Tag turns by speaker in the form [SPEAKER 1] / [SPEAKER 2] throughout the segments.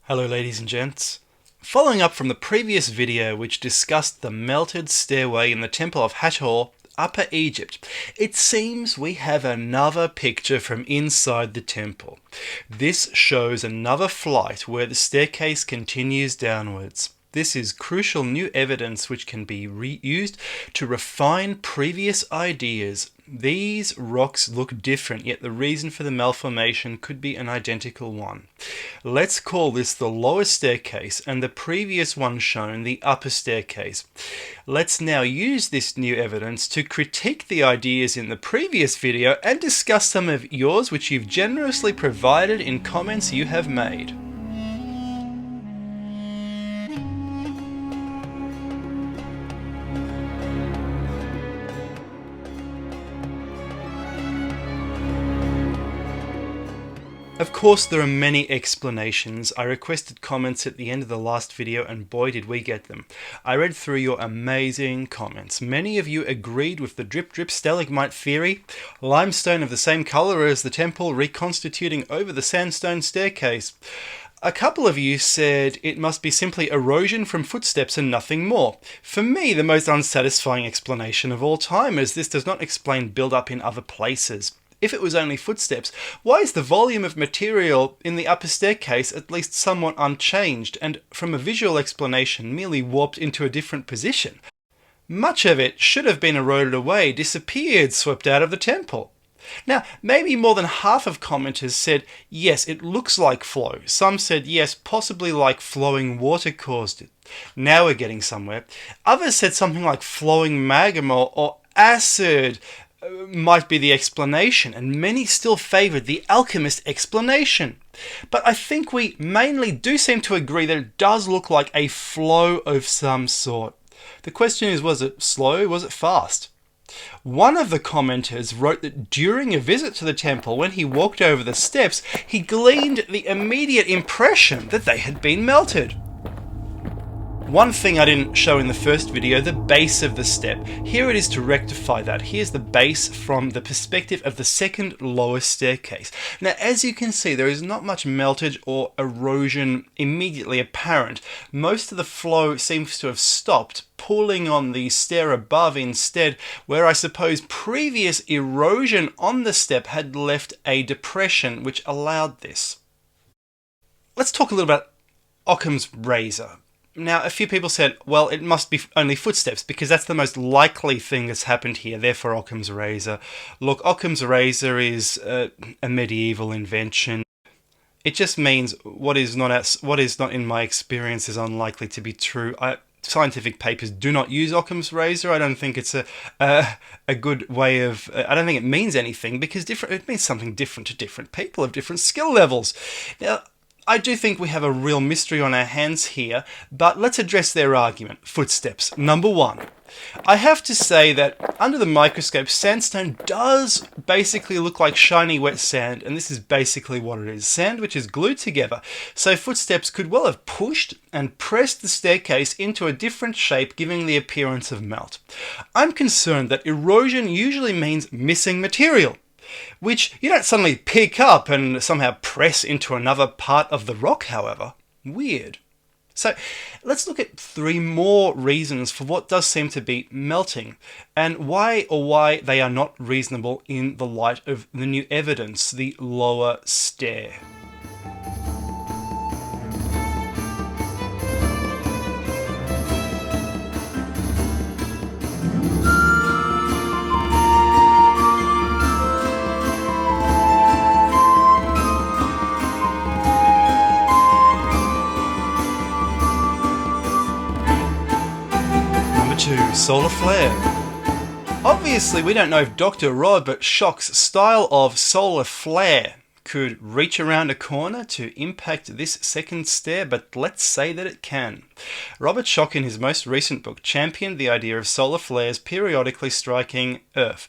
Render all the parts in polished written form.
[SPEAKER 1] Hello ladies and gents. Following up from the previous video which discussed the melted stairway in the Temple of Hathor, Upper Egypt, it seems we have another picture from inside the temple. This shows another flight where the staircase continues downwards. This is crucial new evidence which can be reused to refine previous ideas. These rocks look different, yet the reason for the malformation could be an identical one. Let's call this the lower staircase and the previous one shown the upper staircase. Let's now use this new evidence to critique the ideas in the previous video and discuss some of yours which you've generously provided in comments you have made. Of course, there are many explanations. I requested comments at the end of the last video and boy did we get them. I read through your amazing comments. Many of you agreed with the drip drip stalagmite theory, limestone of the same colour as the temple reconstituting over the sandstone staircase. A couple of you said it must be simply erosion from footsteps and nothing more. For me, the most unsatisfying explanation of all time, as this does not explain build-up in other places. If it was only footsteps, why is the volume of material in the upper staircase at least somewhat unchanged and, from a visual explanation, merely warped into a different position? Much of it should have been eroded away, disappeared, swept out of the temple. Now, maybe more than half of commenters said, yes, it looks like flow. Some said, yes, possibly like flowing water caused it. Now we're getting somewhere. Others said something like flowing magma or acid might be the explanation, and many still favoured the Alchemist explanation. But I think we mainly do seem to agree that it does look like a flow of some sort. The question is, was it slow? Was it fast? One of the commenters wrote that during a visit to the temple, when he walked over the steps, he gleaned the immediate impression that they had been melted. One thing I didn't show in the first video, the base of the step. Here it is to rectify that. Here's the base from the perspective of the second lowest staircase. Now, as you can see, there is not much meltage or erosion immediately apparent. Most of the flow seems to have stopped, pulling on the stair above instead, where I suppose previous erosion on the step had left a depression which allowed this. Let's talk a little about Occam's razor. Now, a few people said, well, it must be only footsteps, because that's the most likely thing that's happened here, therefore Occam's razor. Look, Occam's razor is a medieval invention. It just means what is not in my experience is unlikely to be true. Scientific papers do not use Occam's razor. I don't think it's a good way of... I don't think it means anything, because it means something different to different people of different skill levels. Now, I do think we have a real mystery on our hands here, but let's address their argument. Footsteps. Number one. I have to say that under the microscope, sandstone does basically look like shiny wet sand, and this is basically what it is. Sand which is glued together. So footsteps could well have pushed and pressed the staircase into a different shape, giving the appearance of melt. I'm concerned that erosion usually means missing material, which you don't suddenly pick up and somehow press into another part of the rock, however. Weird. So let's look at three more reasons for what does seem to be melting, and why they are not reasonable in the light of the new evidence, the lower stair. Solar flare. Obviously, we don't know if Dr. Robert Shoch's style of solar flare could reach around a corner to impact this second stair, but let's say that it can. Robert Shoch, in his most recent book, championed the idea of solar flares periodically striking Earth,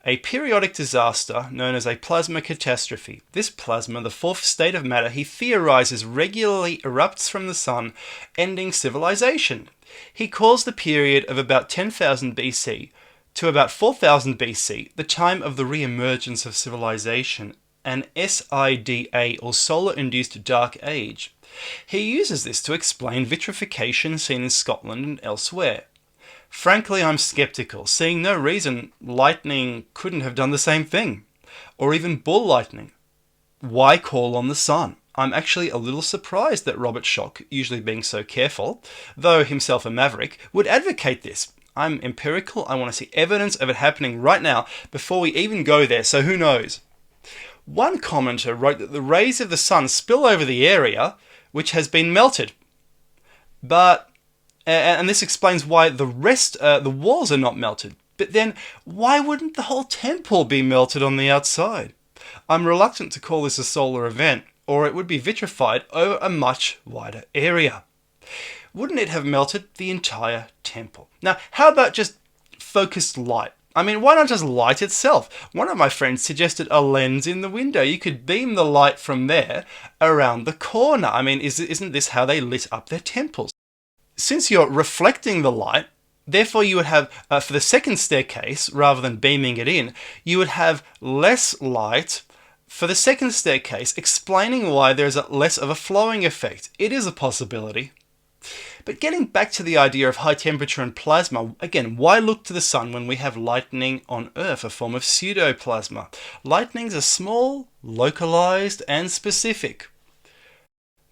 [SPEAKER 1] a periodic disaster known as a plasma catastrophe. This plasma, the fourth state of matter, he theorizes regularly erupts from the sun, ending civilization. He calls the period of about 10,000 BC to about 4000 BC the time of the re-emergence of civilization, an SIDA or solar-induced dark age. He uses this to explain vitrification seen in Scotland and elsewhere. Frankly, I'm skeptical, seeing no reason lightning couldn't have done the same thing. Or even ball lightning. Why call on the sun? I'm actually a little surprised that Robert Shoch, usually being so careful, though himself a maverick, would advocate this. I'm empirical, I want to see evidence of it happening right now before we even go there, so who knows? One commenter wrote that the rays of the sun spill over the area which has been melted. And this explains why the walls are not melted. But then, why wouldn't the whole temple be melted on the outside? I'm reluctant to call this a solar event, or it would be vitrified over a much wider area. Wouldn't it have melted the entire temple? Now, how about just focused light? I mean, why not just light itself? One of my friends suggested a lens in the window. You could beam the light from there around the corner. I mean, isn't this how they lit up their temples? Since you're reflecting the light, therefore you would have, for the second staircase, rather than beaming it in, you would have less light for the second staircase, explaining why there's less of a flowing effect. It is a possibility. But getting back to the idea of high temperature and plasma, again, why look to the sun when we have lightning on Earth, a form of pseudoplasma? Lightnings are small, localized, and specific.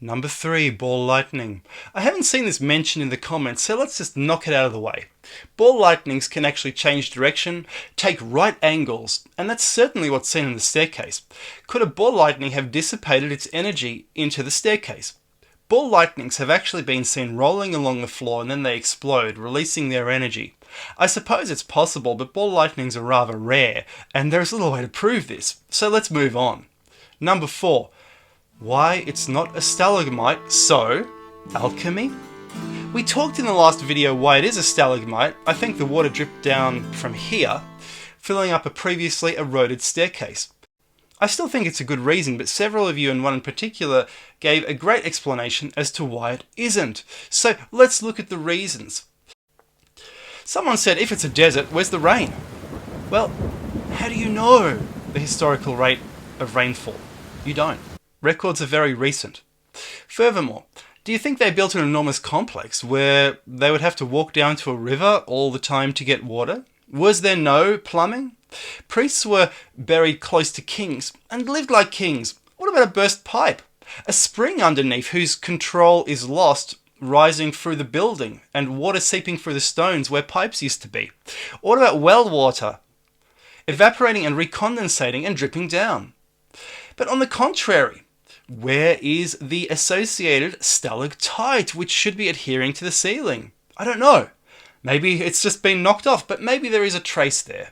[SPEAKER 1] Number 3, ball lightning. I haven't seen this mentioned in the comments, so let's just knock it out of the way. Ball lightnings can actually change direction, take right angles, and that's certainly what's seen in the staircase. Could a ball lightning have dissipated its energy into the staircase? Ball lightnings have actually been seen rolling along the floor and then they explode, releasing their energy. I suppose it's possible, but ball lightnings are rather rare, and there's little way to prove this, so let's move on. Number 4. Why it's not a stalagmite, so alchemy? We talked in the last video why it is a stalagmite. I think the water dripped down from here, filling up a previously eroded staircase. I still think it's a good reason, but several of you, and one in particular, gave a great explanation as to why it isn't. So let's look at the reasons. Someone said, if it's a desert, where's the rain? Well, how do you know the historical rate of rainfall? You don't. Records are very recent. Furthermore, do you think they built an enormous complex where they would have to walk down to a river all the time to get water? Was there no plumbing? Priests were buried close to kings and lived like kings. What about a burst pipe? A spring underneath whose control is lost, rising through the building and water seeping through the stones where pipes used to be? What about well water? Evaporating and recondensating and dripping down. But on the contrary, where is the associated stalactite, which should be adhering to the ceiling? I don't know. Maybe it's just been knocked off, but maybe there is a trace there.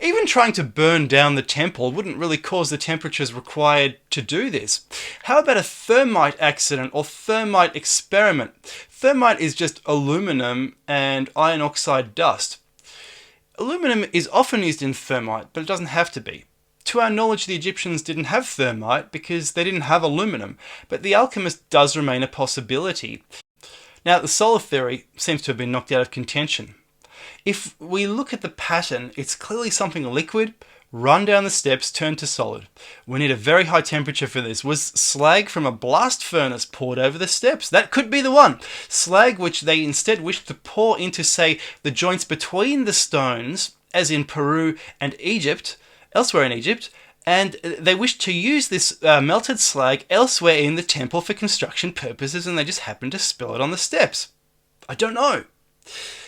[SPEAKER 1] Even trying to burn down the temple wouldn't really cause the temperatures required to do this. How about a thermite accident or thermite experiment? Thermite is just aluminum and iron oxide dust. Aluminum is often used in thermite, but it doesn't have to be. To our knowledge, the Egyptians didn't have thermite because they didn't have aluminum, but the Alchemist does remain a possibility. Now, the solar theory seems to have been knocked out of contention. If we look at the pattern, it's clearly something liquid, run down the steps, turn to solid. We need a very high temperature for this. Was slag from a blast furnace poured over the steps? That could be the one. Slag which they instead wished to pour into, say, the joints between the stones, as in Peru and Egypt, elsewhere in Egypt, and they wished to use this melted slag elsewhere in the temple for construction purposes, and they just happened to spill it on the steps. I don't know.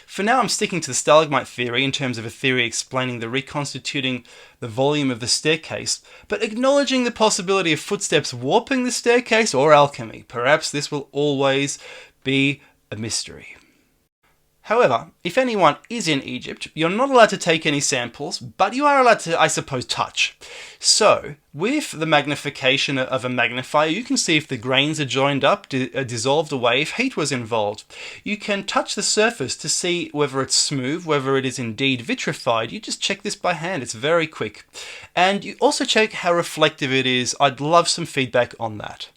[SPEAKER 1] For now, I'm sticking to the stalagmite theory in terms of a theory explaining the reconstituting the volume of the staircase, but acknowledging the possibility of footsteps warping the staircase or alchemy. Perhaps this will always be a mystery. However, if anyone is in Egypt, you're not allowed to take any samples, but you are allowed to, I suppose, touch. So, with the magnification of a magnifier, you can see if the grains are joined up, dissolved away, if heat was involved. You can touch the surface to see whether it's smooth, whether it is indeed vitrified. You just check this by hand, it's very quick. And you also check how reflective it is. I'd love some feedback on that.